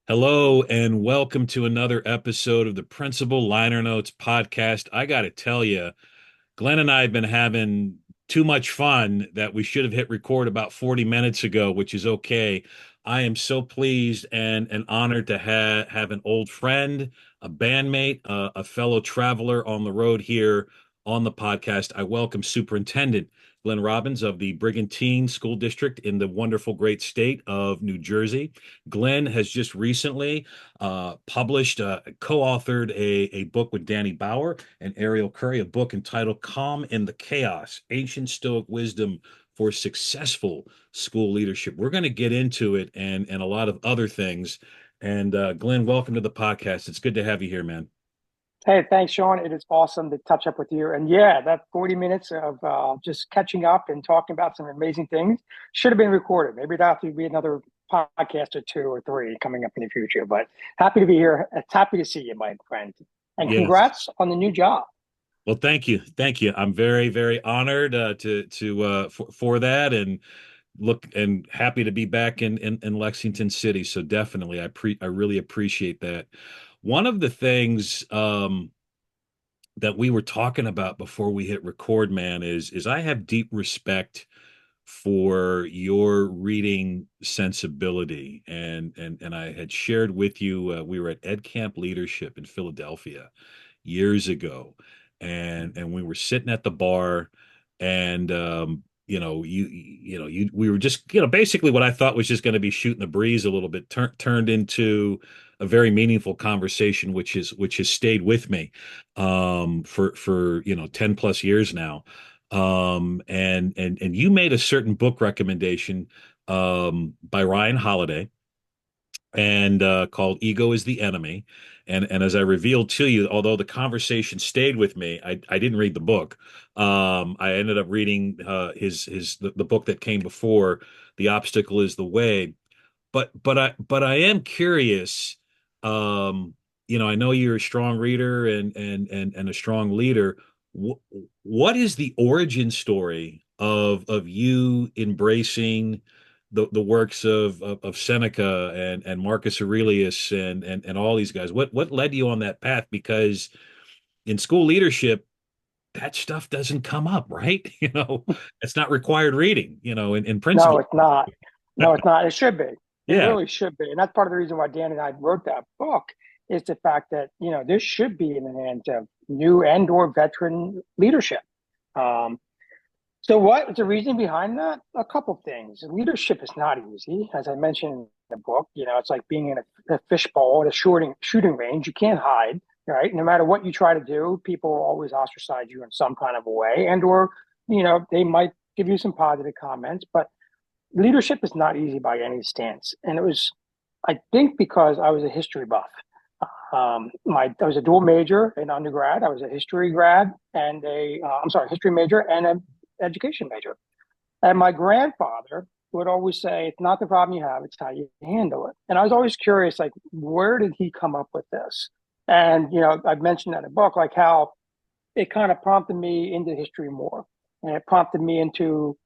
Hello and welcome to another episode of the Principal Liner Notes podcast. I got to tell you, Glenn and I have been having too much fun that we should have hit record about 40 minutes ago, which is okay. I am so pleased and honored to have an old friend, a bandmate, a fellow traveler on the road here on the podcast. I welcome Superintendent Glenn Robbins of the Brigantine School District in the wonderful, great state of New Jersey. Glenn has just recently published, co-authored a book with Danny Bauer and Ariel Curry, a book entitled Calm in the Chaos, Ancient Stoic Wisdom for Successful School Leadership. We're going to get into it and a lot of other things. And Glenn, welcome to the podcast. It's good to have you here, man. Hey, thanks, Sean. It is awesome to touch up with you. And yeah, that 40 minutes of just catching up and talking about some amazing things should have been recorded. Maybe there'll have to be another podcast or two or three coming up in the future. But happy to be here. It's happy to see you, my friend. And Yes. congrats on the new job. Well, thank you. I'm very, very honored for that, and look and happy to be back in Lexington City. So definitely, I really appreciate that. One of the things that we were talking about before we hit record, man, is I have deep respect for your reading sensibility, and I had shared with you we were at Ed Camp Leadership in Philadelphia years ago, and we were sitting at the bar, and we were just basically what I thought was just going to be shooting the breeze a little bit turned into a very meaningful conversation, which has stayed with me for 10 plus years now. And you made a certain book recommendation by Ryan Holiday and called Ego is the Enemy. And as I revealed to you, although the conversation stayed with me, I didn't read the book. I ended up reading the book that came before, The Obstacle is the Way. But I am curious. I know you're a strong reader and a strong leader. Wh- what is the origin story of you embracing the works of Seneca and Marcus Aurelius and all these guys? What led you on that path? Because in school leadership, that stuff doesn't come up, right? It's not required reading, in No, principle. it's not. No, it's not. It should be. It Yeah. really should be. And that's part of the reason why Dan and I wrote that book is the fact that, this should be in the hands of new and or veteran leadership. Um, So what was the reason behind that? A couple of things. Leadership is not easy. As I mentioned in the book, it's like being in a fishbowl at a shooting range. You can't hide, right? No matter what you try to do, people will always ostracize you in some kind of a way, and or they might give you some positive comments, but leadership is not easy by any stance. And it was, I think, because I was a history buff. I was a dual major in undergrad. I was a history grad and history major and an education major. And my grandfather would always say, "It's not the problem you have; it's how you handle it." And I was always curious, like, where did he come up with this? And I've mentioned that in the book, like how it kind of prompted me into history more, and it prompted me into,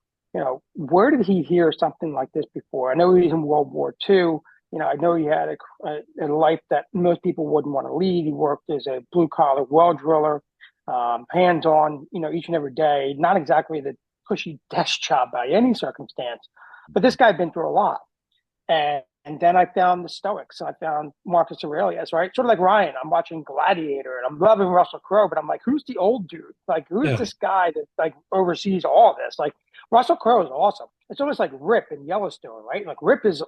where did he hear something like this before? I know he was in World War II. I know he had a life that most people wouldn't want to lead. He worked as a blue collar well driller, hands on, each and every day. Not exactly the cushy desk job by any circumstance, but this guy had been through a lot. And then I found the Stoics. I found Marcus Aurelius, right? Sort of like Ryan. I'm watching Gladiator and I'm loving Russell Crowe, but I'm like, who's the old dude? Like, who's Yeah. this guy that like oversees all this? Like, Russell Crowe is awesome. It's almost like Rip in Yellowstone, right? Like Rip is,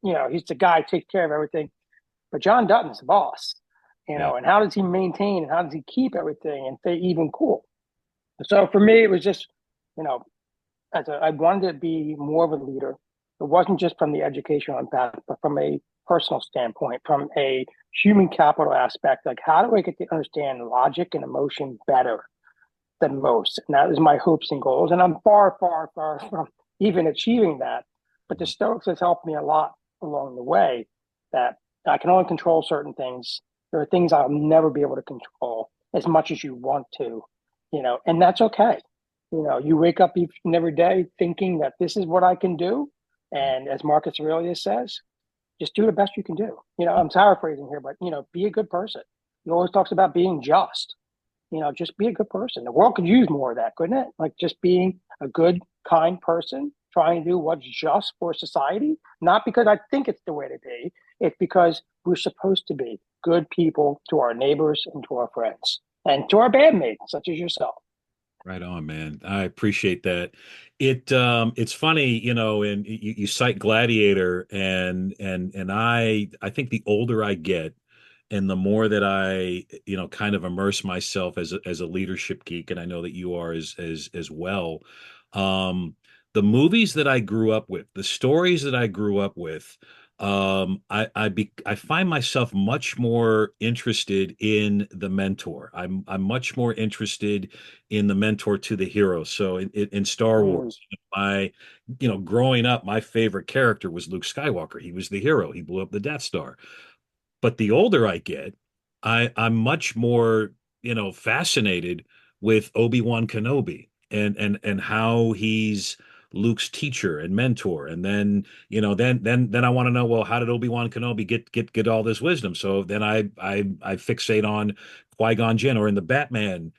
he's the guy takes care of everything, but John Dutton's the boss, Yeah. and how does he maintain and how does he keep everything and stay even cool? So for me, it was just, you know, I wanted to be more of a leader. It wasn't just from the educational impact, but from a personal standpoint, from a human capital aspect. Like, how do I get to understand logic and emotion better than most? And that is my hopes and goals. And I'm far, far, far from even achieving that. But the Stoics has helped me a lot along the way that I can only control certain things. There are things I'll never be able to control as much as you want to, and that's okay. You wake up each and every day thinking that this is what I can do. And as Marcus Aurelius says, Just do the best you can do. I'm paraphrasing here, but be a good person. He always talks about being just. Just be a good person. The world could use more of that, couldn't it? Like just being a good, kind person, trying to do what's just for society. Not because I think it's the way to be. It's because we're supposed to be good people to our neighbors and to our friends and to our bandmates, such as yourself. Right on, man. I appreciate that. It's funny, and you cite Gladiator, and I think the older I get, and the more that I, kind of immerse myself as a leadership geek, and I know that you are as well. Um, the movies that I grew up with, the stories that I grew up with, I find myself much more interested in the mentor. I'm much more interested in the mentor to the hero. So in Star Mm, Wars, growing up, my favorite character was Luke Skywalker. He was the hero. He blew up the Death Star. But the older I get, I'm much more, fascinated with Obi-Wan Kenobi and how he's Luke's teacher and mentor. And then, then I want to know, well, how did Obi-Wan Kenobi get all this wisdom? So then I fixate on Qui-Gon Jinn, or in the Batman,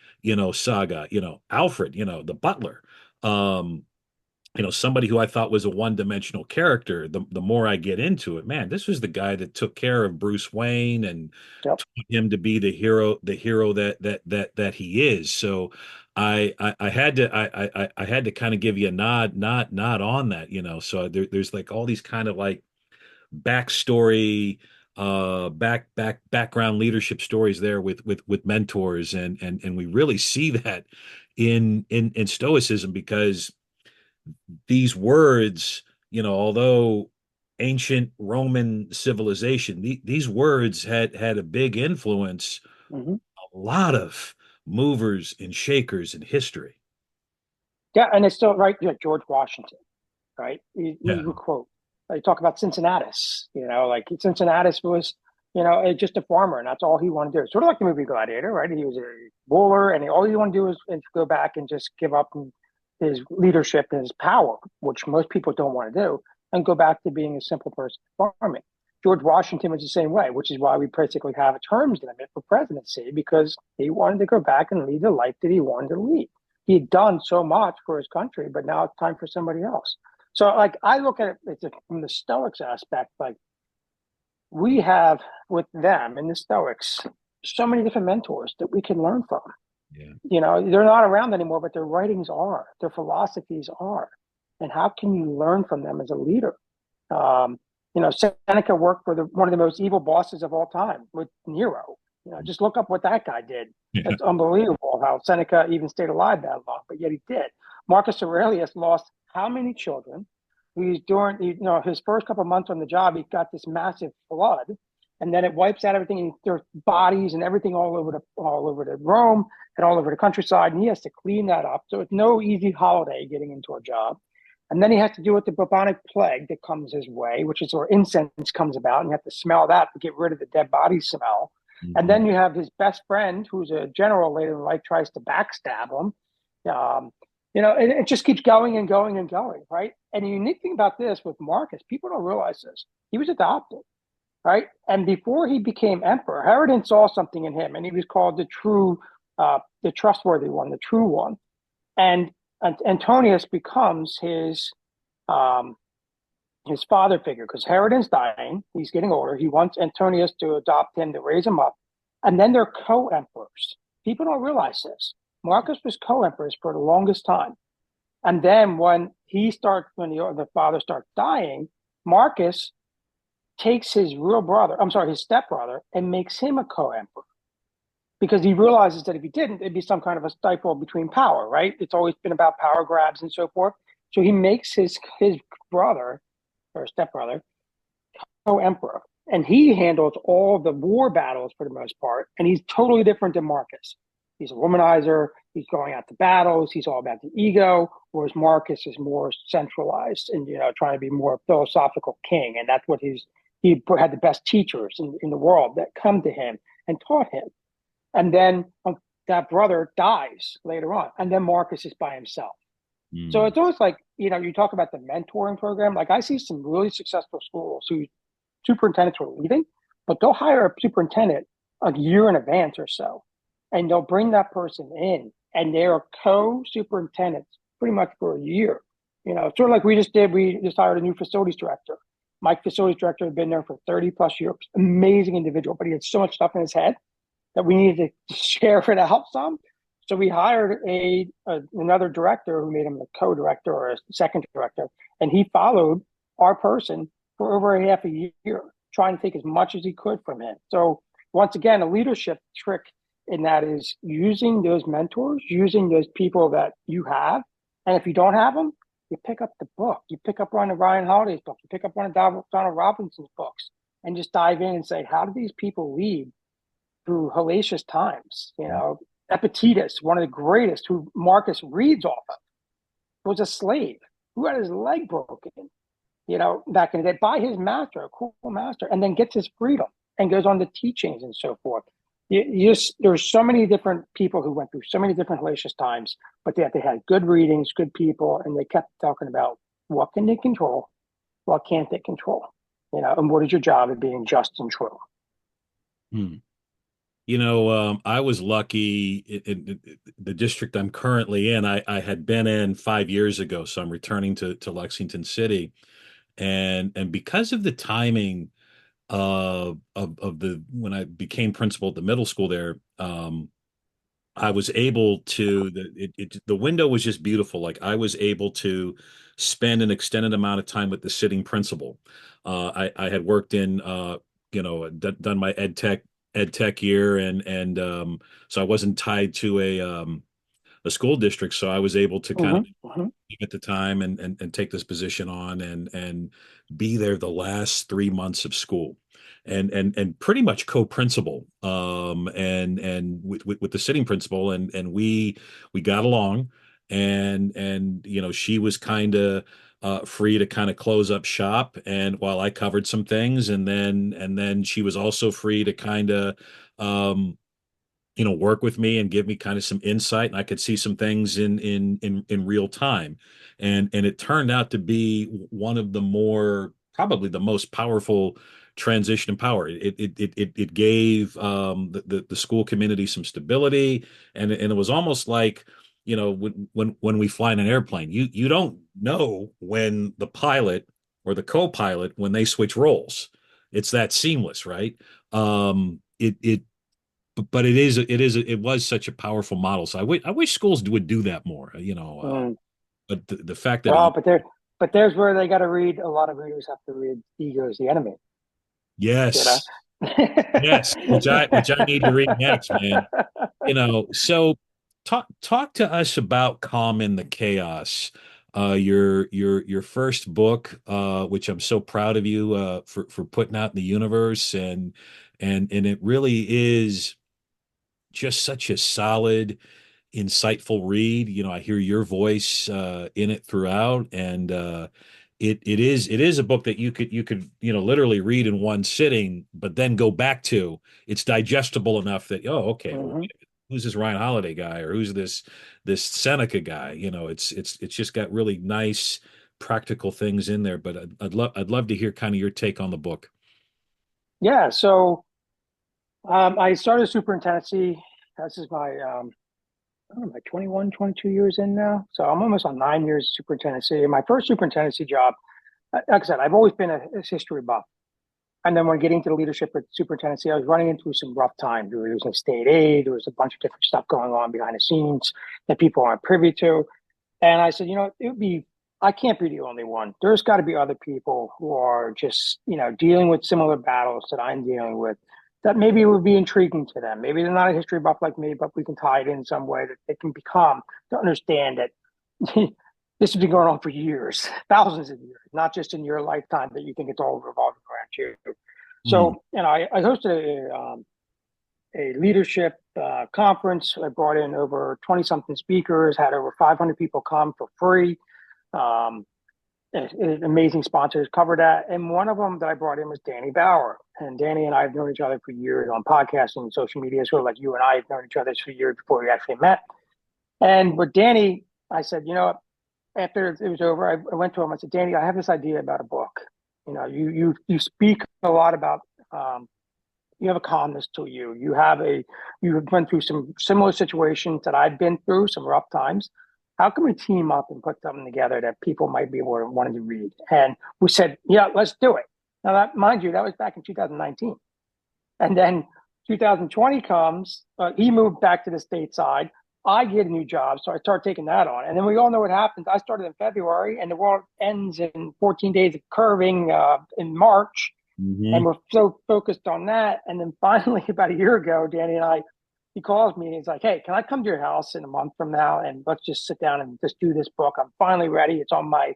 saga, Alfred, the butler. Um, somebody who I thought was a one-dimensional character, the more I get into it, man, this was the guy that took care of Bruce Wayne and yep. taught him to be the hero that he is. So I had to I had to kind of give you a nod on that, So there's like all these kind of like backstory, background leadership stories there with mentors, and we really see that in Stoicism, because these words, although ancient Roman civilization, these words had a big influence, Hmm. a lot of movers and shakers in history. Yeah, and it's still right. Yeah, George Washington, right? He Yeah. would quote. You talk about Cincinnatus. Like Cincinnatus was, just a farmer, and that's all he wanted to do. Sort of like the movie Gladiator, right? He was a ruler, and all he wanted to do is go back and just give up his leadership and his power, which most people don't want to do, and go back to being a simple person farming. George Washington was the same way, which is why we basically have a terms limit for presidency, because he wanted to go back and lead the life that he wanted to lead. He had done so much for his country, but now it's time for somebody else. So, like, I look at it from the Stoics aspect. Like, we have with them and the Stoics so many different mentors that we can learn from. Yeah. They're not around anymore, but their writings are, their philosophies are. And how can you learn from them as a leader? Seneca worked for one of the most evil bosses of all time with Nero. Just look up what that guy did. Yeah. It's unbelievable how Seneca even stayed alive that long, but yet he did. Marcus Aurelius lost how many children? He's during, his first couple of months on the job, he got this massive flood, and then it wipes out everything. And there's bodies and everything all over the Rome and all over the countryside, and he has to clean that up. So it's no easy holiday getting into a job. And then he has to deal with the bubonic plague that comes his way, which is where incense comes about, and you have to smell that to get rid of the dead body smell. And Mhm. then you have his best friend, who's a general later in life, tries to backstab him. Um, it just keeps going and going and going, right? And the unique thing about this with Marcus, people don't realize this. He was adopted, right? And before he became emperor, Hadrian saw something in him, and he was called the trustworthy one, the true one. And Antonius becomes um, his father figure, because Hadrian's dying. He's getting older. He wants Antonius to adopt him, to raise him up. And then they're co-emperors. People don't realize this. Marcus was co-emperors for the longest time. And then when the father starts dying, Marcus takes his his stepbrother, and makes him a co-emperor, because he realizes that if he didn't, it'd be some kind of a stifle between power, right? It's always been about power grabs and so forth. So he makes his brother or stepbrother co-emperor, and he handles all the war battles for the most part. And he's totally different than Marcus. He's a womanizer. He's going out to battles. He's all about the ego, whereas Marcus is more centralized and trying to be more philosophical king. And that's what he had the best teachers in the world that come to him and taught him. And then that brother dies later on, and then Marcus is by himself. So Mm. it's always like, you talk about the mentoring program. Like, I see some really successful schools who superintendents were leaving, but they'll hire a superintendent a year in advance or so, and they'll bring that person in, and they're co-superintendents pretty much for a year. Sort of like we just did. We just hired a new facilities director. My facilities director had been there for 30 plus years. Amazing individual, but he had so much stuff in his head that we needed to share it out some. So we hired another director who made him a co-director or a second director, and he followed our person for over a half a year, trying to take as much as he could from him. So once again, a leadership trick in that is using those mentors, using those people that you have, and if you don't have them, you pick up the book, you pick up one of Ryan Holiday's book, you pick up one of Donald Robinson's books, and just dive in and say, how do these people lead through hellacious times? Epictetus, one of the greatest, who Marcus reads off of, was a slave who had his leg broken, back in the day by his master, a cool master, and then gets his freedom and goes on to teachings and so forth. There's so many different people who went through so many different hellacious times, but they had good readings, good people, and they kept talking about what can they control, what can't they control, and what is your job of being just and true. Hmm. I was lucky in the district I'm currently in. I had been in 5 years ago, so I'm returning to Lexington City, and because of the timing of the when I became principal at the middle school there, I was able to the window was just beautiful. Like I was able to spend an extended amount of time with the sitting principal. I had worked in done my ed tech year, and so I wasn't tied to a school district, so I was able to kind of Mm-hmm, mm-hmm. at the time and take this position on and be there the last 3 months of school and pretty much co-principal and with the sitting principal and we got along and she was kind of free to kind of close up shop and while I covered some things and then she was also free to kind of um work with me and give me kind of some insight, and I could see some things in real time, and it turned out to be one of the more probably the most powerful transition in power. It gave the school community some stability, and it was almost like when we fly in an airplane, you don't know when the pilot or the co-pilot when they switch roles. It's that seamless, right? It but it was such a powerful model. So I wish schools would do that more, Mm. but the fact that Well, but there's where they got to read. A lot of readers have to read "Ego is the Enemy." You know. yes, yes, which I need to read next, man. So talk to us about Calm in the Chaos. Your first book, which I'm so proud of you for putting out in the universe, and it really is just such a solid, insightful read. I hear your voice in it throughout, and it is a book that you could literally read in one sitting, but then go back to. It's digestible enough that okay, well, Hmm. who's this Ryan Holiday guy or who's this Seneca guy? It's just got really nice practical things in there. But I'd love to hear kind of your take on the book. Yeah. So I started superintendency. This is my I don't know, like 21, 22 years in now. So I'm almost on 9 years of superintendency. And my first superintendency job, like I said, I've always been a history buff. And then when getting to the leadership at superintendency, I was running into some rough times. There was a state aid. There was a bunch of different stuff going on behind the scenes that people aren't privy to. And I said, I can't be the only one. There's got to be other people who are just, dealing with similar battles that I'm dealing with that maybe would be intriguing to them. Maybe they're not a history buff like me, but we can tie it in some way that they can become to understand that this has been going on for years, thousands of years, not just in your lifetime that you think it's all revolving around you. Mm. So, I hosted a leadership conference. I brought in over 20 something speakers, had over 500 people come for free. Um, Amazing sponsors covered that. And one of them that I brought in was Danny Bauer. And Danny and I have known each other for years on podcasting and social media, sort of like you and I have known each other for years before we actually met. And with Danny, I said, after it was over, I went to him. I said, Danny, I have this idea about a book. You speak a lot about um, you have a calmness to you. You have went through some similar situations that I've been through, some rough times. How can we team up and put something together that people might be able to want to read? And we said, yeah, let's do it. Now, that mind you, that was back in 2019, and then 2020 comes. He moved back to the stateside. I get a new job, so I start taking that on. And then we all know what happens. I started in February, and the world ends in 14 days of curving in March, and Hmm. we're so focused on that. And then finally, about a year ago, Danny and I, he calls me and he's like, "Hey, can I come to your house in a month from now and let's just sit down and just do this book? I'm finally ready. It's on my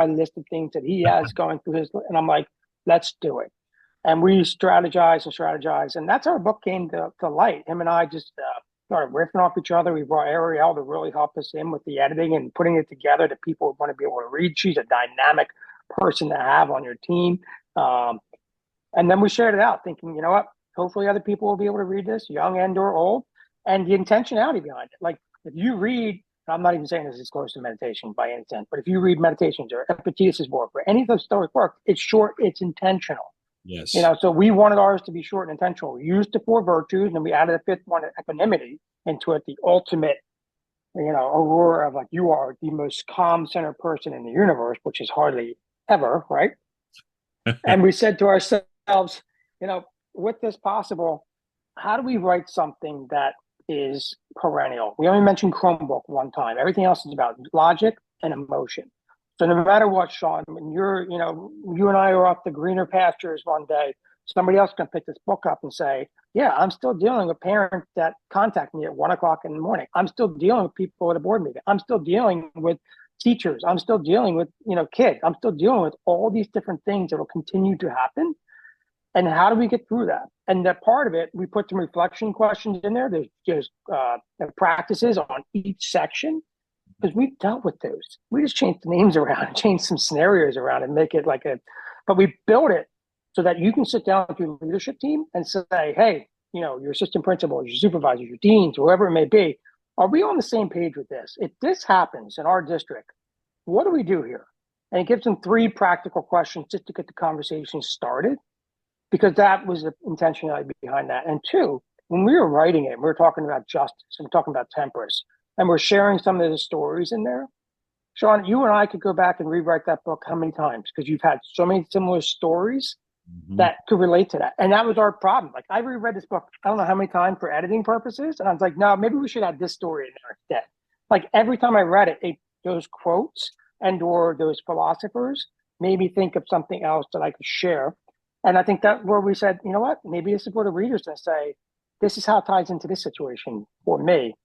list of things that he has going through his." And I'm like, "Let's do it." And we strategize, and that's how our book came to light. Him and I just started riffing off each other. We brought Ariel to really help us in with the editing and putting it together that people would want to be able to read. She's a dynamic person to have on your team. Um, and then we shared it out, thinking, you know what? Hopefully, other people will be able to read this, young and or old, and the intentionality behind it. Like if you read, I'm not even saying this is close to meditation by any sense, but if you read Meditations or Epictetus's work or any of the Stoic work, it's short, it's intentional. Yes. So we wanted ours to be short and intentional. We used the four virtues, and we added a fifth one, equanimity, into it, the ultimate, aurora of like you are the most calm centered person in the universe, which is hardly ever, right? And we said to ourselves, with this possible, how do we write something that is perennial? We only mentioned Chromebook one time. Everything else is about logic and emotion. So no matter what, Sean, when you and I are off the greener pastures one day, somebody else can pick this book up and say, yeah, I'm still dealing with parents that contact me at 1 o'clock in the morning. I'm still dealing with people at a board meeting. I'm still dealing with teachers. I'm still dealing with, kids. I'm still dealing with all these different things that will continue to happen. And how do we get through that? And that part of it, we put some reflection questions in there. There's just practices on each section because we've dealt with those. We just changed the names around, changed some scenarios around, and make it but we built it so that you can sit down with your leadership team and say, hey, your assistant principals, your supervisors, your deans, whoever it may be, are we on the same page with this? If this happens in our district, what do we do here? And it gives them three practical questions just to get the conversation started, because that was the intentionality behind that. And two, when we were writing it, we were talking about justice and we're talking about temperance, and we're sharing some of the stories in there. Sean, you and I could go back and rewrite that book how many times? Because you've had so many similar stories Hmm. that could relate to that. And that was our problem. Like I reread this book, I don't know how many times for editing purposes. And I was like, no, maybe we should add this story in there instead. Like every time I read it, those quotes and or those philosophers made me think of something else that I could share. And I think that where we said, you know what, maybe this is where the readers can say, this is how it ties into this situation for me.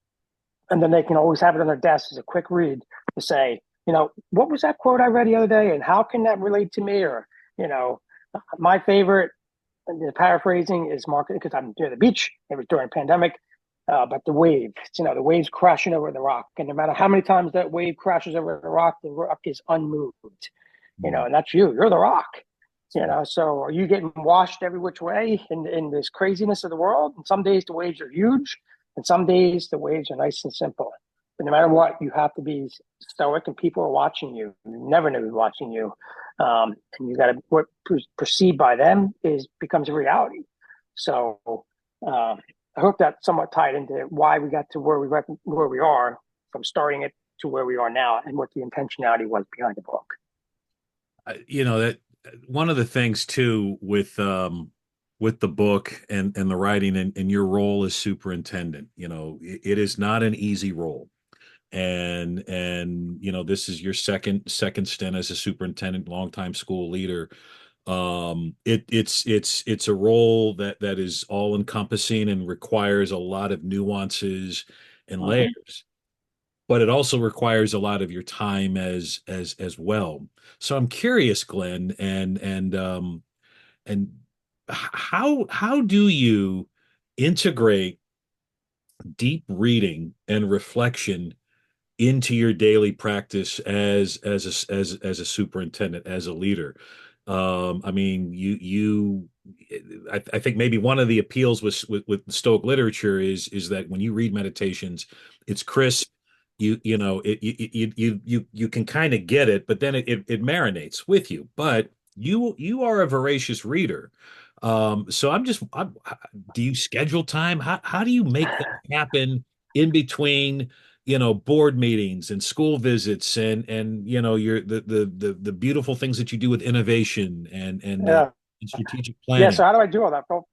And then they can always have it on their desk as a quick read to say, what was that quote I read the other day and how can that relate to me? Or, you know, my favorite, the paraphrasing is market because I'm near the beach. It was during pandemic, but the waves, the waves crashing over the rock. And no matter how many times that wave crashes over the rock is unmoved, and that's you. You're the rock. So are you getting washed every which way in this craziness of the world? And some days the waves are huge, and some days the waves are nice and simple. But no matter what, you have to be stoic, and people are watching you. You never know who's watching you, and you got to what perceived by them becomes a reality. So I hope that somewhat tied into why we got to where we are from starting it to where we are now, and what the intentionality was behind the book. That one of the things too with the book and the writing and your role as superintendent, it is not an easy role. And this is your second stint as a superintendent, longtime school leader. It's a role that is all encompassing and requires a lot of nuances and Mhm. layers, but it also requires a lot of your time as well. So I'm curious, Glenn, and how do you integrate deep reading and reflection into your daily practice as a superintendent, as a leader? I mean, I think maybe one of the appeals with Stoic literature is that when you read Meditations, it's crisp. You can kind of get it, but then it marinates with you. But you are a voracious reader. So do you schedule time? How do you make that happen in between, board meetings and school visits and your the beautiful things that you do with innovation Yeah. and strategic Yeah. planning? So how do I do all that? Well,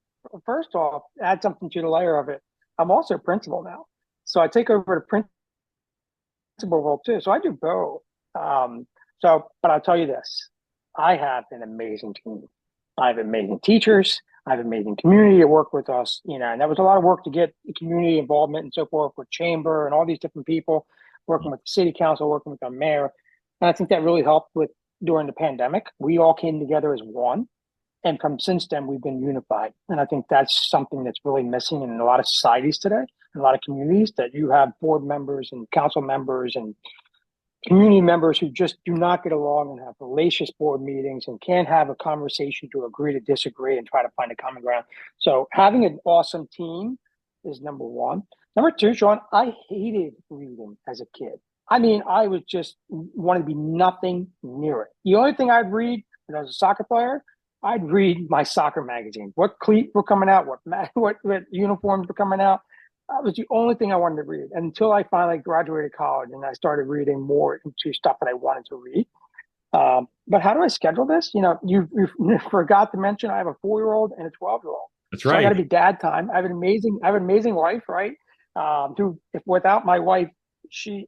first off, add something to the layer of it. I'm also a principal now. So I take over the principal role too. So I do both. Um, but I'll tell you this, I have an amazing team. I have amazing teachers. I have amazing community to work with us, and that was a lot of work to get the community involvement and so forth with chamber and all these different people, working with the city council, working with our mayor. And I think that really helped with during the pandemic. We all came together as one. And from since then, we've been unified. And I think that's something that's really missing in a lot of societies today, in a lot of communities, that you have board members and council members and community members who just do not get along and have fallacious board meetings and can't have a conversation to agree to disagree and try to find a common ground. So having an awesome team is number one. Number two, Sean, I hated reading as a kid. I mean, I was just wanted to be nothing near it. The only thing I'd read when I was a soccer player, I'd read my soccer magazine. What cleats were coming out, what uniforms were coming out. That was the only thing I wanted to read until I finally graduated college and I started reading more into stuff that I wanted to read. But how do I schedule this? You forgot to mention I have a 4-year-old and a 12-year-old, That's so I got right. to be dad time. I have an amazing wife, right? If without my wife,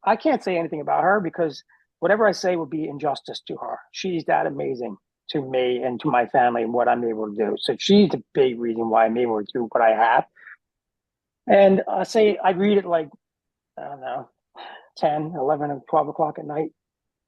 I can't say anything about her because whatever I say would be injustice to her. She's that amazing to me and to my family and what I'm able to do. So she's the big reason why I'm able to do what I have. And say I read it like, I don't know, 10, 11, or 12 o'clock at night,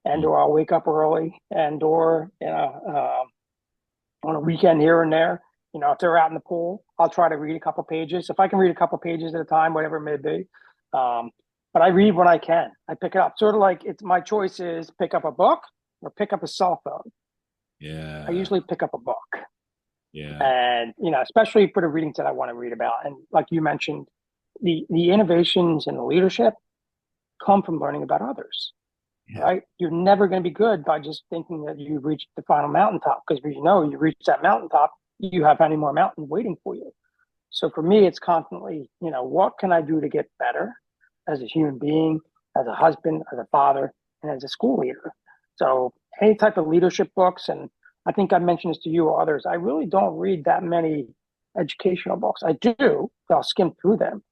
and Mm. or I'll wake up early, and or, on a weekend here and there, if they're out in the pool, I'll try to read a couple pages. If I can read a couple pages at a time, whatever it may be. Um, but I read when I can. I pick it up. Sort of like it's my choice is pick up a book or pick up a cell phone. I Yeah. usually pick up a book. Yeah. And especially for the readings that I want to read about. And like you mentioned, the innovations and the leadership come from learning about others, Yeah. right? You're never going to be good by just thinking that you've reached the final mountaintop, because you reach that mountaintop, you have any more mountain waiting for you. So for me, it's constantly, what can I do to get better as a human being, as a husband, as a father, and as a school leader? So any type of leadership books, and I think I mentioned this to you or others, I really don't read that many educational books. I do, I'll skim through them,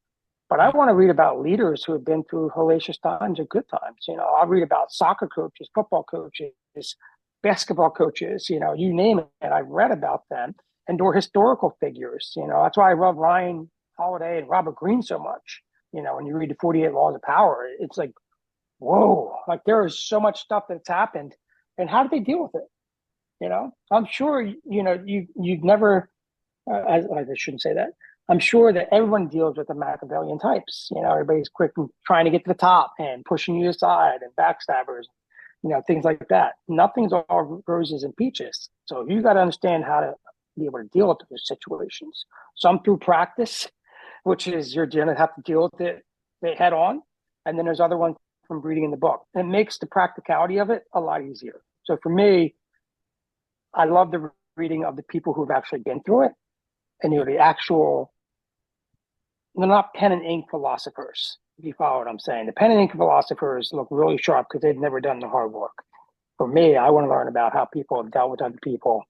but I Yeah. want to read about leaders who have been through hellacious times and good times. I'll read about soccer coaches, football coaches, basketball coaches, you name it. I've read about them and or historical figures. That's why I love Ryan Holiday and Robert Greene so much. When you read the 48 Laws of Power, it's like, whoa, like there is so much stuff that's happened. And how did they deal with it? I'm sure, you've never, I shouldn't say that. I'm sure that everyone deals with the Machiavellian types. Everybody's quick and trying to get to the top and pushing you aside and backstabbers, things like that. Nothing's all roses and peaches. So you got to understand how to be able to deal with those situations. Some through practice, which is you're going to have to deal with it head on. And then there's other ones from reading in the book. It makes the practicality of it a lot easier. So for me, I love the reading of the people who've actually been through it, and the actual, they're not pen and ink philosophers, if you follow what I'm saying. The pen and ink philosophers look really sharp because they've never done the hard work. For me, I want to learn about how people have dealt with other people,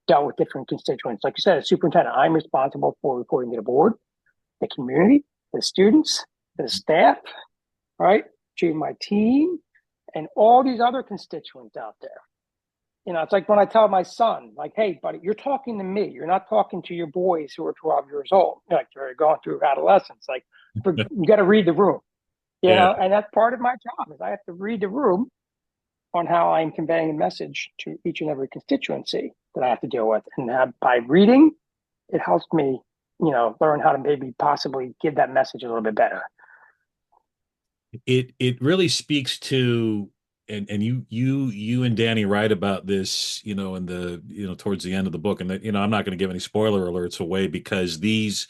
dealt with different constituents. Like you said, as superintendent, I'm responsible for reporting to the board, the community, the students, the staff, right, to my team, and all these other constituents out there. It's like when I tell my son, like, hey, buddy, you're talking to me. You're not talking to your boys who are 12 years old. Like they're going through adolescence. Like you got to read the room, Yeah. and that's part of my job is I have to read the room on how I'm conveying a message to each and every constituency that I have to deal with. And by reading, it helps me, learn how to maybe possibly give that message a little bit better. It really speaks to and you and Danny write about this, in the towards the end of the book, and that I'm not going to give any spoiler alerts away because these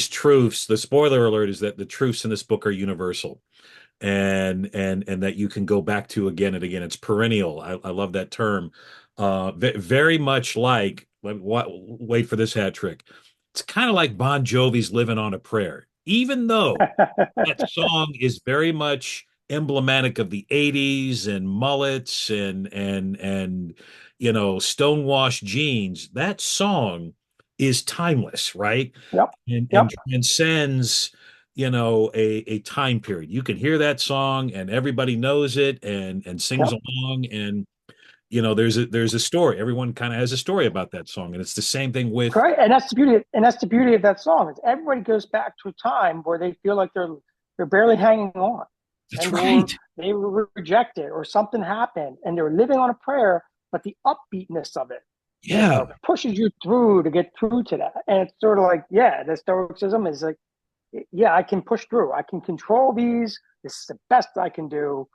truths, the spoiler alert is that the truths in this book are universal and that you can go back to again and again. It's perennial. I love that term. Very much like, wait for this hat trick. It's kind of like Bon Jovi's Living on a Prayer. Even though that song is very much emblematic of the 80s and mullets and stonewashed jeans, that song is timeless, right? Yep. And Yep. transcends, a time period. You can hear that song and everybody knows it and sings Yep. along, and there's a story. Everyone kind of has a story about that song, and it's the same thing with. Right. And that's the beauty. And that's the beauty of that song. Is everybody goes back to a time where they feel like they're barely hanging on, That's and or right. they were rejected, or something happened, and they're living on a prayer. But the upbeatness of it, Yeah. pushes you through to get through to that. And it's sort of like, yeah, the stoicism is like, yeah, I can push through. I can control these. This is the best I can do.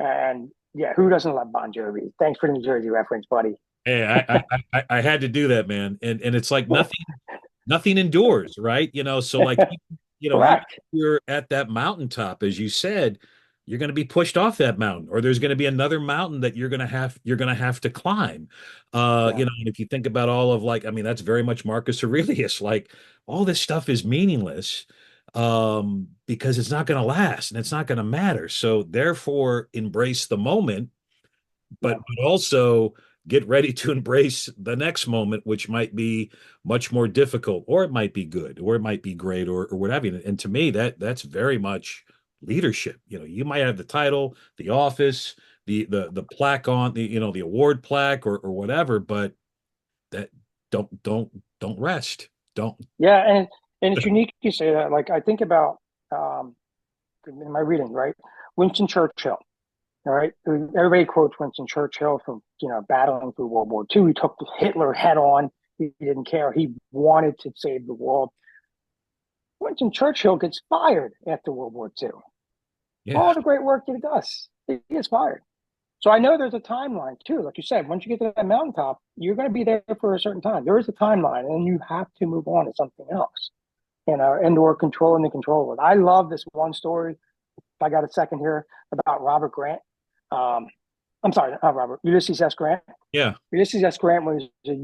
And yeah, who doesn't love Bon Jovi? Thanks for the New Jersey reference, buddy. Hey, I had to do that, man. And it's like nothing endures, right? So like, even if Correct. you're at that mountaintop, as you said, you're going to be pushed off that mountain, or there's going to be another mountain that you're going to have to climb. Yeah. And if you think about all of, like, I mean, that's very much Marcus Aurelius. Like, all this stuff is meaningless, because it's not going to last and it's not going to matter. So therefore, embrace the moment, Yeah. but also get ready to embrace the next moment, which might be much more difficult, or it might be good, or it might be great, or whatever. And to me, that's very much leadership. You might have the title, the office, the plaque on the award plaque, or whatever, but that don't rest. Don't. Yeah. And it's unique you say that. Like, I think about, um, in my reading, right? Winston Churchill. All right. Everybody quotes Winston Churchill from, battling through World War II. He took Hitler head on. He didn't care. He wanted to save the world. Winston Churchill gets fired after World War II. Yeah. All the great work he does, he gets fired. So I know there's a timeline too. Like you said, once you get to that mountaintop, you're going to be there for a certain time. There is a timeline, and you have to move on to something else, and or controlling the controller. I love this one story. If I got a second here, about Robert Grant. Um, I'm sorry, not Robert, Ulysses S. Grant. Yeah. Ulysses S. Grant was a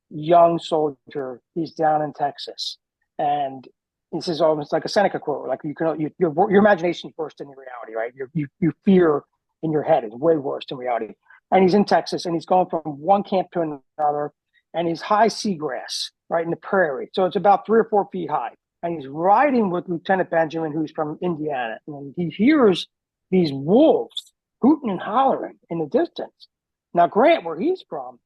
young soldier. He's down in Texas, and this is almost like a Seneca quote. Like, your imagination is worse than your reality, right? You fear in your head is way worse than reality. And he's in Texas, and he's going from one camp to another, and he's high seagrass, right in the prairie. So it's about 3 or 4 feet high. And he's riding with Lieutenant Benjamin, who's from Indiana, and he hears these wolves hooting and hollering in the distance. Now, Grant, where he's from,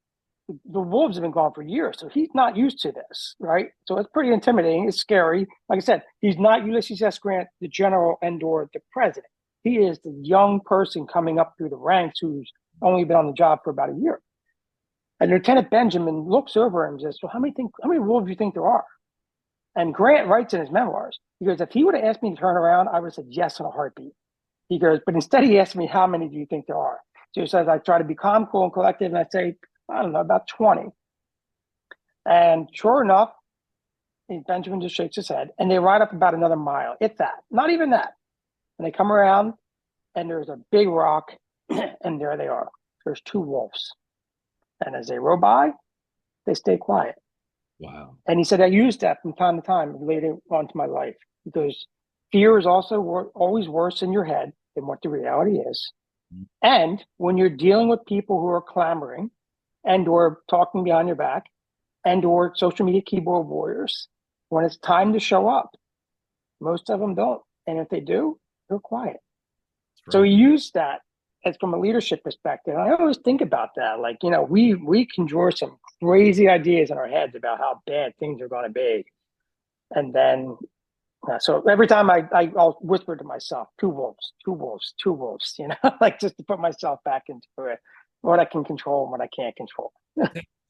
the wolves have been gone for years, so he's not used to this, right? So it's pretty intimidating. It's scary. Like I said, he's not Ulysses S. Grant, the general and/or the president. He is the young person coming up through the ranks who's only been on the job for about a year. And Lieutenant Benjamin looks over and says, "So how many wolves do you think there are?" And Grant writes in his memoirs, he goes, "If he would have asked me to turn around, I would have said yes in a heartbeat." He goes, "But instead he asked me, how many do you think there are?" So he says, "I try to be calm, cool, and collected, and I say, I don't know, about 20. And sure enough, Benjamin just shakes his head, and they ride up about another mile. It's that, not even that. And they come around, and there's a big rock, and there they are. There's two wolves. And as they row by, they stay quiet. Wow. And he said, I used that from time to time later on to my life, because fear is also always worse in your head than what the reality is. And when you're dealing with people who are clamoring and or talking behind your back and or social media keyboard warriors, when it's time to show up, most of them don't. And if they do, they're quiet. That's So right. he used that as from a leadership perspective. I always think about that. Like, we can draw some crazy ideas in our heads about how bad things are going to be. And then, so every time I'll whisper to myself, two wolves, two wolves, two wolves, like, just to put myself back into it, what I can control and what I can't control.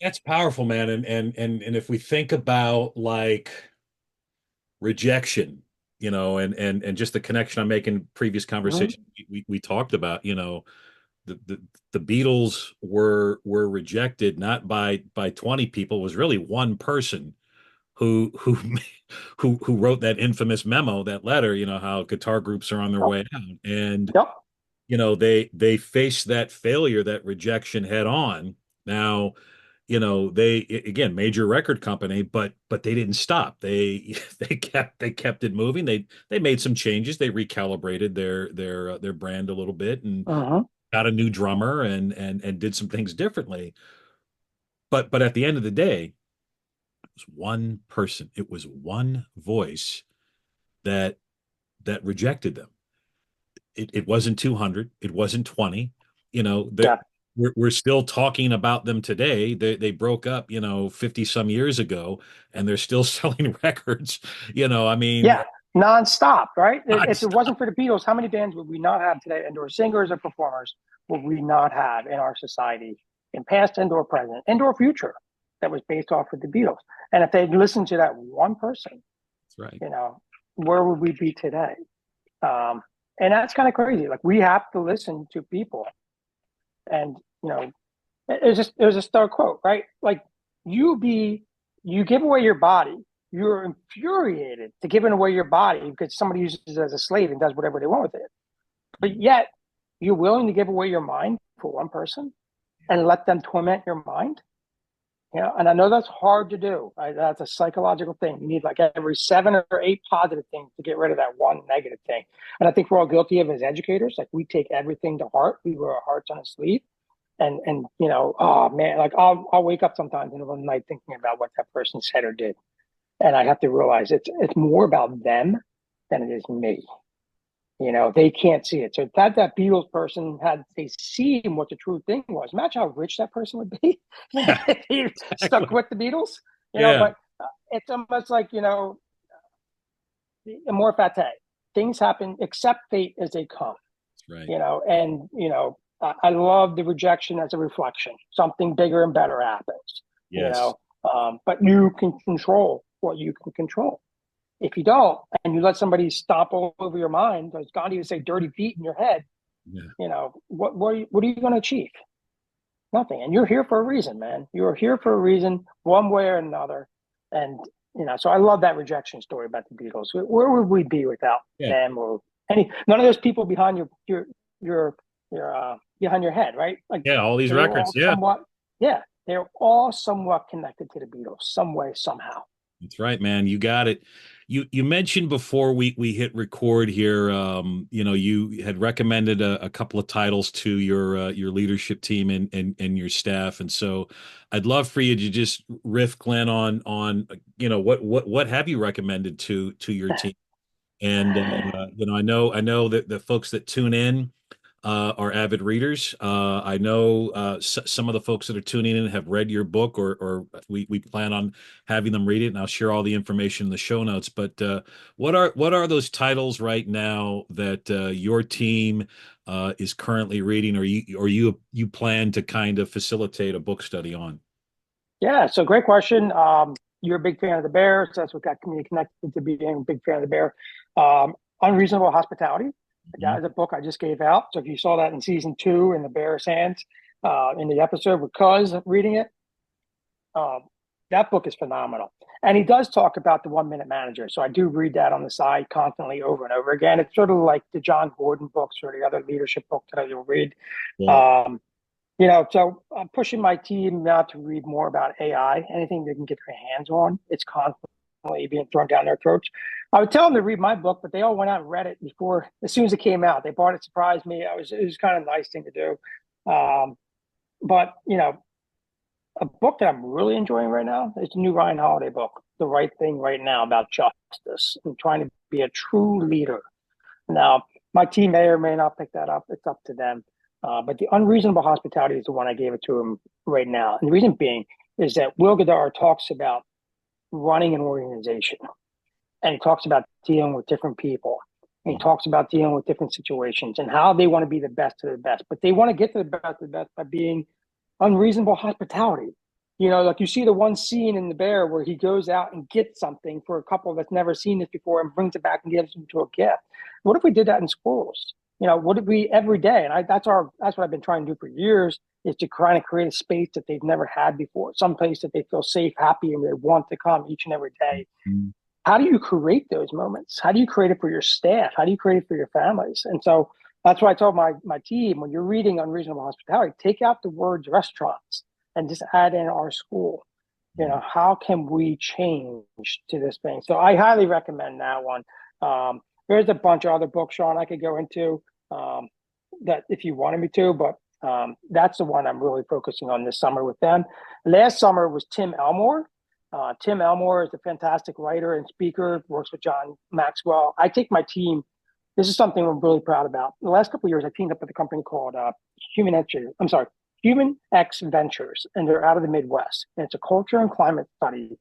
That's powerful, man. And if we think about, like, rejection, and just the connection I make in previous Mm-hmm. conversation, we talked about, the Beatles were rejected not by 20 people. It was really one person who who wrote that infamous memo, that letter, how guitar groups are on their Yep. way out. And Yep. they faced that failure, that rejection, head on, Now, they again major record company, but they didn't stop. They they kept it moving. They made some changes. They recalibrated their brand a little bit and Uh-huh. got a new drummer and did some things differently. But at the end of the day, it was one person. It was one voice that rejected them. It wasn't 200. It wasn't 20. That Yeah. we're still talking about them today. They broke up, 50 some years ago, and they're still selling records. I mean, Yeah. Nonstop, right? If it nonstop. wasn't for the Beatles, how many bands would we not have today, and/or singers or performers would we not have in our society, in past and/or present and/or future, that was based off of the Beatles? And if they'd listened to that one person, That's right. you know, where would we be today? Um, and that's kind of crazy. Like, we have to listen to people, and it was a Stoic quote, right? Like, you be you give away your body. You're infuriated to giving away your body because somebody uses it as a slave and does whatever they want with it. But yet you're willing to give away your mind for one person and let them torment your mind. And I know that's hard to do. Right? That's a psychological thing. You need like every 7 or 8 positive things to get rid of that one negative thing. And I think we're all guilty of as educators. Like, we take everything to heart. We wear our hearts on a sleeve. And oh man, like I'll wake up sometimes in the middle of the night thinking about what that person said or did. And I have to realize it's more about them than it is me. They can't see it. So that Beatles person had they seen what the true thing was. Imagine how rich that person would be Yeah, if he stuck exactly. with the Beatles. Yeah, But it's almost like more fate. Things happen, accept fate as they come. that's right. And I love the rejection as a reflection. Something bigger and better happens. You Yes. know, but you can control what you can control. If you don't, and you let somebody stomp all over your mind, as Gandhi would say, dirty feet in your head, Yeah. what are you going to achieve? Nothing. And you're here for a reason, man. You're here for a reason, one way or another. And so I love that rejection story about the Beatles. Where would we be without Yeah. them or none of those people behind your behind your head, right? Like, Yeah. All these they were records. all Yeah. yeah, they're all somewhat connected to the Beatles, some way, somehow. That's right, man. You got it. You mentioned before we hit record here, you had recommended a couple of titles to your leadership team and your staff, and so I'd love for you to just riff, Glenn, on what have you recommended to your team, and I know that the folks that tune in are avid readers. I know some of the folks that are tuning in have read your book, or we plan on having them read it, and I'll share all the information in the show notes. But what are those titles right now that your team is currently reading, or you plan to kind of facilitate a book study on? Yeah, so great question. You're a big fan of the Bear, so that's what got me connected to being a big fan of the Bear. Unreasonable Hospitality. That Mhm. is a book I just gave out. So if you saw that in season 2 in the Bear's hands, in the episode with Cuz reading it, um, that book is phenomenal. And he does talk about the 1 Minute Manager. So I do read that on the side constantly over and over again. It's sort of like the John Gordon books or the other leadership books that I will read. Yeah. Um, so I'm pushing my team now to read more about AI. Anything they can get their hands on, it's constantly being thrown down their throats. I would tell them to read my book, but they all went out and read it before, as soon as it came out. They bought it, surprised me. It was kind of a nice thing to do. But a book that I'm really enjoying right now is the new Ryan Holiday book, The Right Thing Right Now, about justice and trying to be a true leader. Now, my team may or may not pick that up. It's up to them. But the unreasonable hospitality is the one I gave it to him right now. And the reason being is that Will Goddard talks about running an organization, and he talks about dealing with different people. And he talks about dealing with different situations and how they want to be the best of the best. But they want to get to the best by being unreasonable hospitality. Like, you see the one scene in The Bear where he goes out and gets something for a couple that's never seen this before and brings it back and gives them to a gift. What if we did that in schools? What if we every day? And that's what I've been trying to do for years, is to kind of create a space that they've never had before, some place that they feel safe, happy, and they want to come each and every day. Mhm. How do you create those moments? How do you create it for your staff? How do you create it for your families? And so that's why I told my team, when you're reading Unreasonable Hospitality, take out the words restaurants. and just add in our school. How can we change to this thing? So I highly recommend that one. There's a bunch of other books, Sean, I could go into um, that if you wanted me to, but that's the one I'm really focusing on this summer with them. Last summer was Tim Elmore. Tim Elmore is a fantastic writer and speaker, works with John Maxwell. I take my team. This is something I'm really proud about. The last couple of years, I teamed up with a company called Human X. I'm sorry, Human X Ventures, and they're out of the Midwest. And it's a culture and climate study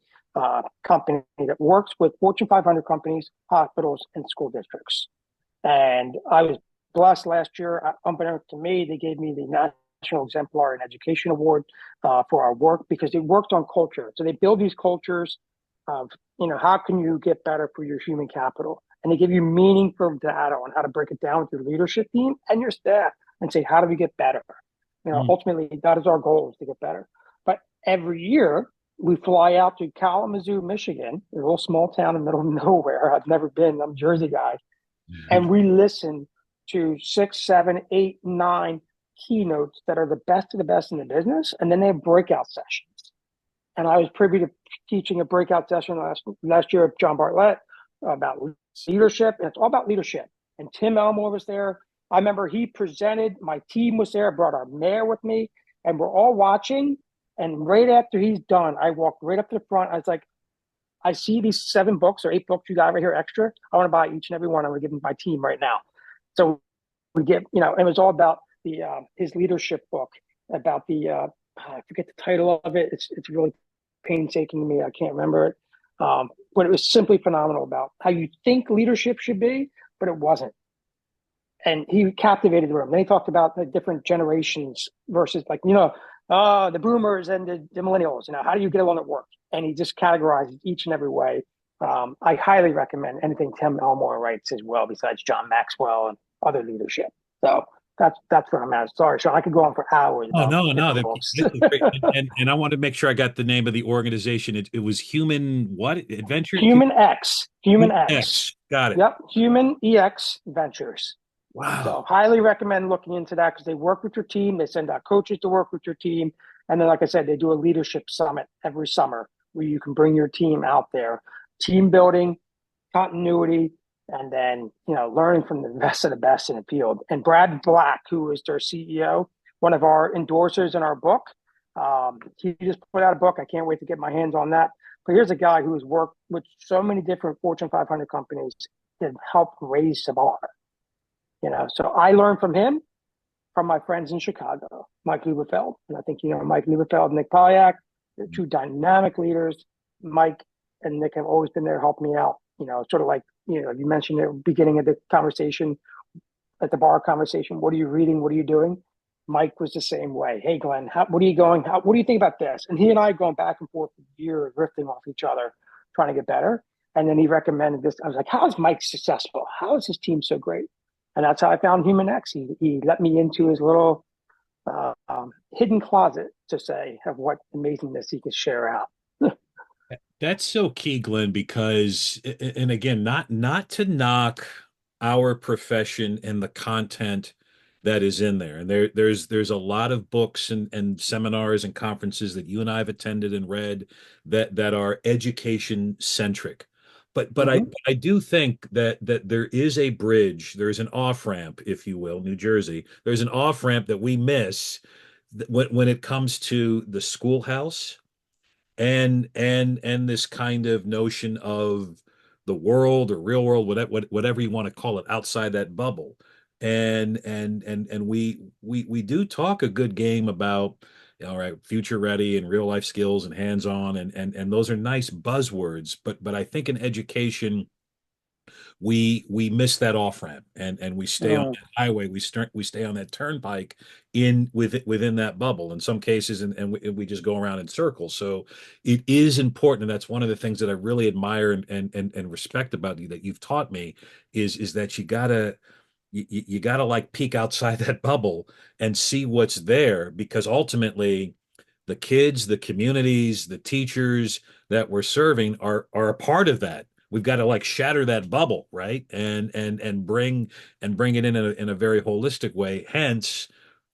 company that works with Fortune 500 companies, hospitals, and school districts. And I was blessed last year. Unbeknownst to me, they gave me the National Exemplar in Education Award for our work because it worked on culture. So they build these cultures of, how can you get better for your human capital? And they give you meaningful data on how to break it down with your leadership team and your staff and say, how do we get better? Mm. Ultimately, that is our goal, is to get better. But every year, we fly out to Kalamazoo, Michigan, a little small town in the middle of nowhere. I've never been. I'm a Jersey guy. And we listen to 6, 7, 8, 9 keynotes that are the best of the best in the business. And then they have breakout sessions. And I was privy to teaching a breakout session last year of John Bartlett about leadership. And it's all about leadership. And Tim Elmore was there. I remember he presented. My team was there. I brought our mayor with me. And we're all watching. And right after he's done, I walked right up to the front. I was like, I see these 7 books or 8 books you got right here extra. I want to buy each and every one. I'm going to give them to my team right now. So we get, it was all about the his leadership book, about the I forget the title of it. It's really painstaking to me. I can't remember it. But it was simply phenomenal about how you think leadership should be, but it wasn't. And he captivated the room. Then he talked about the different generations versus the boomers and the millennials. How do you get along at work? And he just categorizes each and every way. I highly recommend anything Tim Elmore writes as well, besides John Maxwell and other leadership. So that's where I'm at. Sorry, Sean, I could go on for hours Oh, about no, no. different books. This is great. And I want to make sure I got the name of the organization. It was Human what? Adventure? Human Human X. X. Got it. Yep, Human EX Ventures. So Wow. highly recommend looking into that because they work with your team. They send out coaches to work with your team. And then, like I said, they do a leadership summit every summer where you can bring your team out there. Team building, continuity, and then, learning from the best of the best in the field. And Brad Black, who is their CEO, one of our endorsers in our book, he just put out a book. I can't wait to get my hands on that. But here's a guy who has worked with so many different Fortune 500 companies to help raise the bar. So I learned from him, from my friends in Chicago, Mike Lieberfeld. And I think Mike Lieberfeld and Nick Polyak. They're 2 dynamic leaders. Mike and Nick have always been there to help me out. Sort of like, you mentioned at the beginning of the conversation, at the bar conversation, what are you reading? What are you doing? Mike was the same way. Hey, Glenn, what are you going? What do you think about this? And he and I going back and forth for years, riffing off each other, trying to get better. And then he recommended this. I was like, how is Mike successful? How is his team so great? And that's how I found Human X. He let me into his little hidden closet, to say, of what amazingness he could share out. That's so key, Glenn, because, and again, not to knock our profession and the content that is in there. And there's a lot of books and seminars and conferences that you and I have attended and read that are education centric. But I do think that there is a bridge, there's an off ramp, if you will, New Jersey. There's an off ramp that we miss when it comes to the schoolhouse and this kind of notion of the world or real world, whatever you want to call it, outside that bubble. And we do talk a good game about, all right, future ready and real life skills and hands on, and those are nice buzzwords. But I think in education we miss that off ramp, and we stay on Mm. that highway. We stay on that turnpike within that bubble in some cases, and we just go around in circles. So it is important, and that's one of the things that I really admire and respect about you, that you've taught me, is that you gotta like peek outside that bubble and see what's there, because ultimately the kids, the communities, the teachers that we're serving are a part of that. We've got to like shatter that bubble, right? And bring it in a very holistic way. Hence,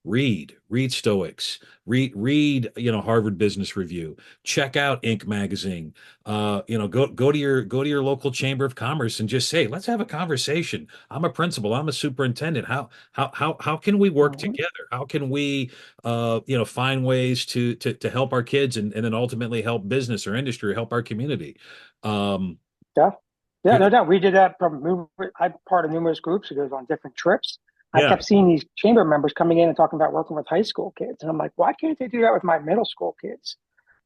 read Stoics, read, Harvard Business Review, check out Inc. magazine, go to your local chamber of commerce and just say, let's have a conversation. I'm a principal, I'm a superintendent. How can we work Mhm. together? How can we, find ways to help our kids and then ultimately help business or industry, or help our community? Um, Yeah. Yeah, you, no doubt. We did that from I'm part of numerous groups who goes on different trips. I yeah, kept seeing these chamber members coming in and talking about working with high school kids. And I'm like, why can't they do that with my middle school kids?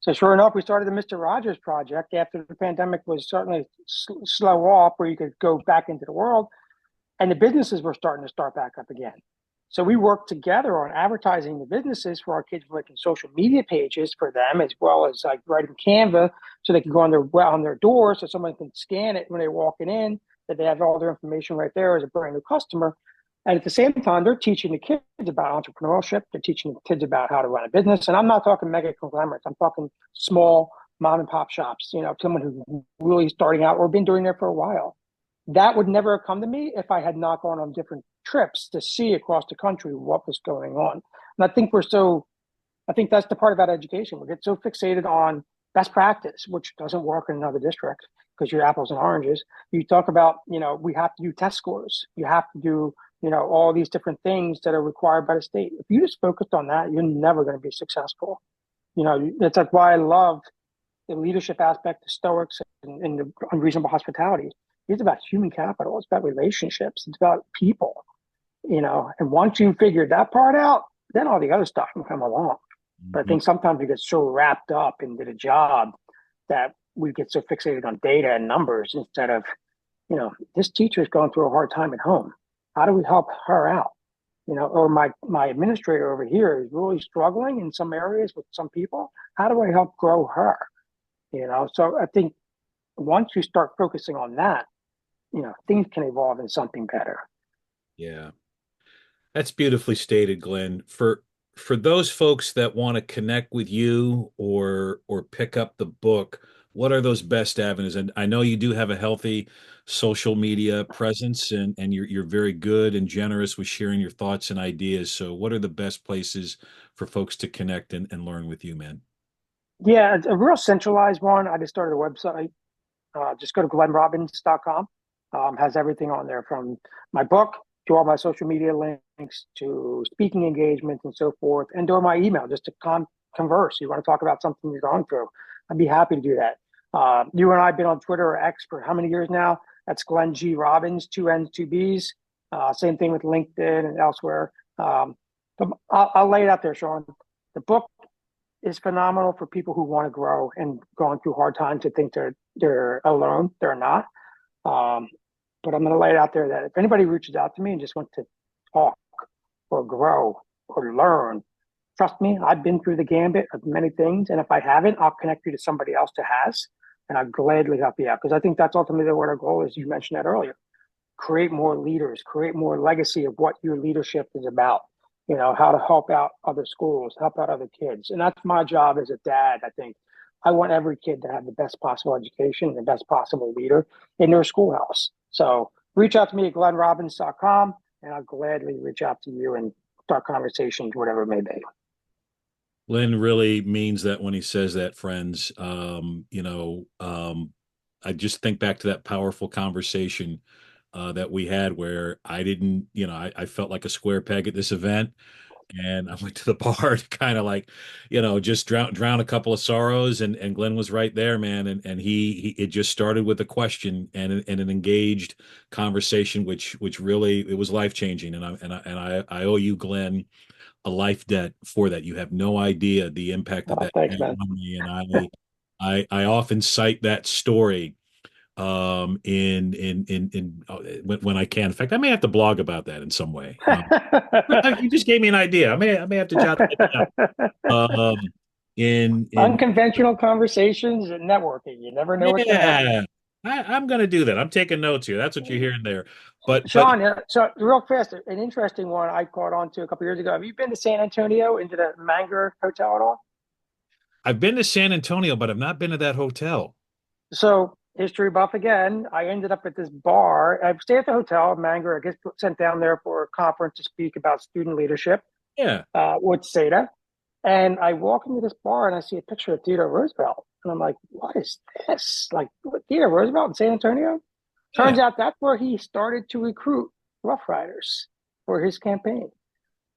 So sure enough, we started the Mr. Rogers project after the pandemic was certainly slow off, where you could go back into the world, and the businesses were starting to start back up again. So we worked together on advertising the businesses for our kids, making social media pages for them, as well as like writing Canva so they can go on their door, so someone can scan it when they're walking in, that they have all their information right there as a brand new customer. And at the same time, they're teaching the kids about entrepreneurship. They're teaching the kids about how to run a business. And I'm not talking mega conglomerates. I'm talking small mom and pop shops, someone who's really starting out or been doing there for a while. That would never have come to me if I had not gone on different trips to see across the country what was going on. And I think that's the part about education. We get so fixated on best practice, which doesn't work in another district because you're apples and oranges. You talk about, we have to do test scores. You have to do, all these different things that are required by the state. If you just focused on that, you're never going to be successful. That's like why I love the leadership aspect, the Stoics, and the unreasonable hospitality. It's about human capital. It's about relationships. It's about people. And once you figure that part out, then all the other stuff can come along. But I mhm. think sometimes we get so wrapped up into the job that we get so fixated on data and numbers instead of, this teacher is going through a hard time at home. How do we help her out? Or my administrator over here is really struggling in some areas with some people. How do I help grow her? So I think once you start focusing on that, things can evolve in something better. Yeah. That's beautifully stated, Glenn. For those folks that want to connect with you or pick up the book, what are those best avenues? And I know you do have a healthy social media presence and you're very good and generous with sharing your thoughts and ideas. So what are the best places for folks to connect and learn with you, man? Yeah, a real centralized one. I just started a website. Just go to glennrobbins.com. Has everything on there from my book to all my social media links to speaking engagements and so forth, and or my email just to converse. You want to talk about something you're going through, I'd be happy to do that. You and I have been on Twitter or X for how many years now? That's Glenn G. Robbins, two N's, two B's. Same thing with LinkedIn and elsewhere. I'll lay it out there, Sean. The book is phenomenal for people who want to grow and going through hard times to think they're alone. They're not. Um, but I'm going to lay it out there that if anybody reaches out to me and just wants to talk or grow or learn, trust me, I've been through the gambit of many things. And if I haven't, I'll connect you to somebody else that has. And I'll gladly help you out because I think that's ultimately what our goal is. You mentioned that earlier. Create more leaders, create more legacy of what your leadership is about. How to help out other schools, help out other kids. And that's my job as a dad. I think I want every kid to have the best possible education, the best possible leader in their schoolhouse. So reach out to me at glennrobbins.com and I'll gladly reach out to you and start conversations, whatever it may be. Glenn really means that when he says that, friends. I just think back to that powerful conversation that we had where I didn't, I felt like a square peg at this event. And I went to the bar to kind of like, just drown a couple of sorrows. And Glenn was right there, man. And he it just started with a question and an engaged conversation, which really it was life changing. And I owe you, Glenn, a life debt for that. You have no idea the impact that Oh, that thanks, had man. on me. And I often cite that story when I can. In fact, I may have to blog about that in some way. You just gave me an idea. I may have to jot that down. In Unconventional conversations and networking. You never know what's going to happen. Yeah, I'm going to do that. I'm taking notes here. That's what you're hearing there. But Sean, so real fast, an interesting one I caught on to a couple years ago. Have you been to San Antonio into the Manger Hotel at all? I've been to San Antonio, but I've not been to that hotel. So history buff again. I ended up at this bar. I stayed at the hotel, Manger. I get sent down there for a conference to speak about student leadership. Yeah. would say that. And I walk into this bar and I see a picture of Theodore Roosevelt. And I'm like, what is this? Like, what, Theodore Roosevelt in San Antonio? Yeah. Turns out that's where he started to recruit Rough Riders for his campaign.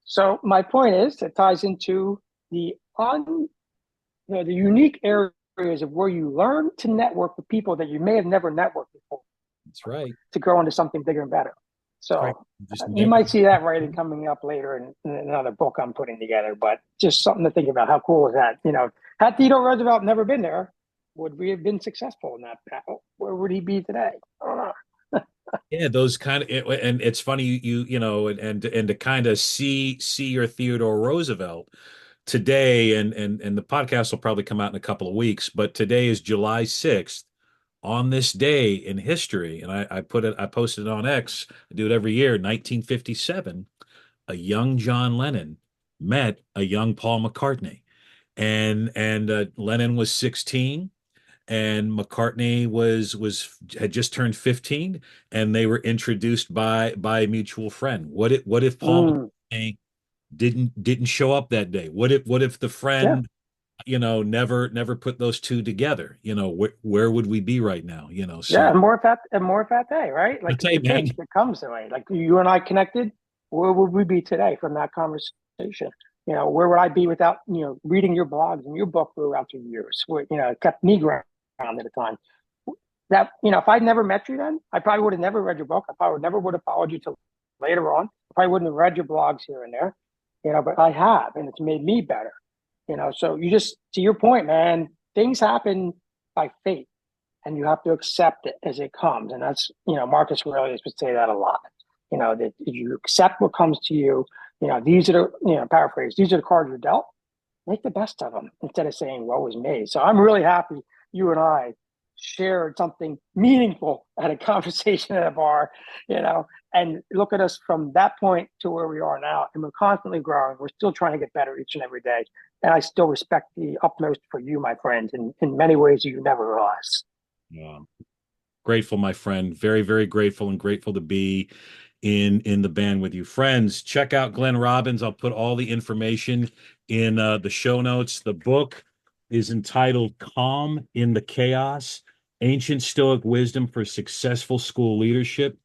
So my point is, it ties into the the unique areas of where you learn to network with people that you may have never networked before That's right. to grow into something bigger and better. That's right. So Just you never. might see that writing coming up later in another book I'm putting together, but just something to think about. How cool is that? Had Theodore Roosevelt never been there, would we have been successful in that battle? Where would he be today? I don't know. Yeah, those kind of, and it's funny and to kind of see your Theodore Roosevelt today, and the podcast will probably come out in a couple of weeks, but today is July 6th. On this day in history, and I posted it on X. I do it every year. 1957, a young John Lennon met a young Paul McCartney, and Lennon was 16 and McCartney was had just turned 15, and they were introduced by a mutual friend. What if Paul Mm, McCartney didn't show up that day? What if the yeah, friend, never put those two together? Where would we be right now? yeah, So and more fat day, right? I Like tell if you, you man. think it comes that way, like you and I connected, where would we be today from that conversation? Where would I be without reading your blogs and your book throughout the years? Where it kept me grounded at the time. That if I'd never met you then, I probably would have never read your book. I probably never would have followed you till later on. I probably wouldn't have read your blogs here and there. But I have, and it's made me better. So you just, to your point, man, things happen by fate, and you have to accept it as it comes. And that's, Marcus Aurelius would say that a lot. That you accept what comes to you. These are the, paraphrase, these are the cards you're dealt. Make the best of them instead of saying, woe is me. So I'm really happy you and I shared something meaningful at a conversation at a bar, and look at us from that point to where we are now. And we're constantly growing. We're still trying to get better each and every day. And I still respect the utmost for you, my friend, in many ways you never realize. Yeah. Grateful, my friend. Very, very grateful, and grateful to be in the band with you. Friends, check out Glenn Robbins. I'll put all the information in the show notes. The book is entitled Calm in the Chaos: Ancient Stoic Wisdom for Successful School Leadership.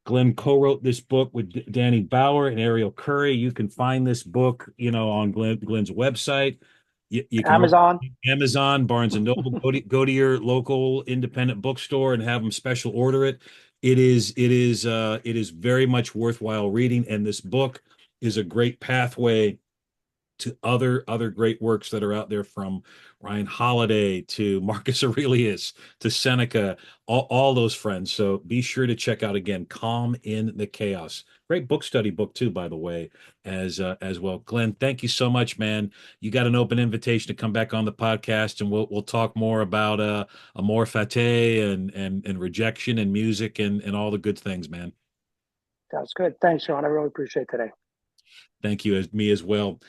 Glenn co-wrote this book with Danny Bauer and Ariel Curry. You can find this book, on Glenn's website. You can order Amazon. it on Amazon, Barnes and Noble. Go to your local independent bookstore and have them special order it. It is very much worthwhile reading, and this book is a great pathway to other great works that are out there, from Ryan Holiday to Marcus Aurelius to Seneca, all those friends. So be sure to check out again, Calm in the Chaos. Great book study book too, by the way, as well. Glenn, thank you so much, man. You got an open invitation to come back on the podcast, and we'll talk more about amor fati and rejection and music and all the good things, man. Sounds good. Thanks, Sean. I really appreciate today. Thank you, as me as well.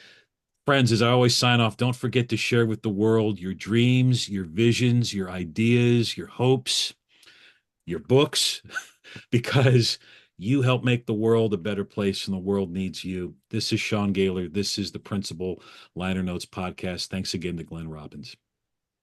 Friends, as I always sign off, don't forget to share with the world your dreams, your visions, your ideas, your hopes, your books, because you help make the world a better place, and the world needs you. This is Sean Gaylor. This is the Principal Liner Notes podcast. Thanks again to Glenn Robbins.